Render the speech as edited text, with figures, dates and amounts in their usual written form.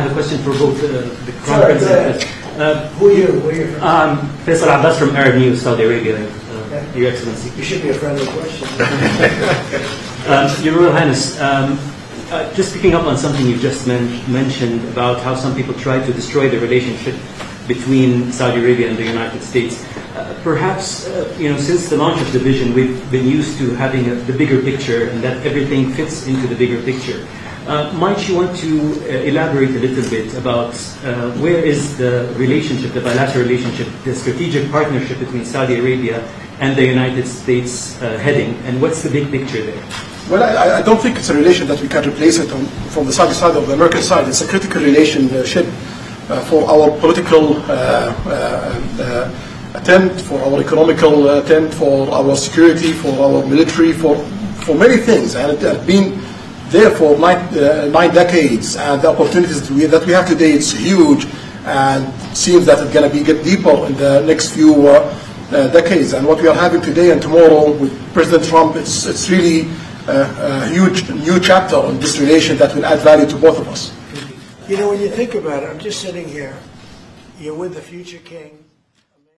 I have a question for both the Crown Prince and who are you? Where are you from? Faisal Abbas from Arab News, Saudi Arabia. Your Excellency. You should be a friendly question. Your Royal Highness, just picking up on something you just mentioned about how some people try to destroy the relationship between Saudi Arabia and the United States. Perhaps, since the launch of the vision, we've been used to having the bigger picture and that everything fits into the bigger picture. Might you want to elaborate a little bit about where is the relationship, the bilateral relationship, the strategic partnership between Saudi Arabia and the United States heading, and what's the big picture there? Well, I don't think it's a relation that we can replace it from the Saudi side or the American side. It's a critical relationship for our political attempt, for our economical attempt, for our security, for our military, for many things. And it has been there for 9 decades, and the opportunities that we have today, it's huge, and it seems that it's going to get deeper in the next few decades. And what we are having today and tomorrow with President Trump, it's really a huge new chapter in this relation that will add value to both of us. You know, when you think about it, I'm just sitting here, you're with the future king.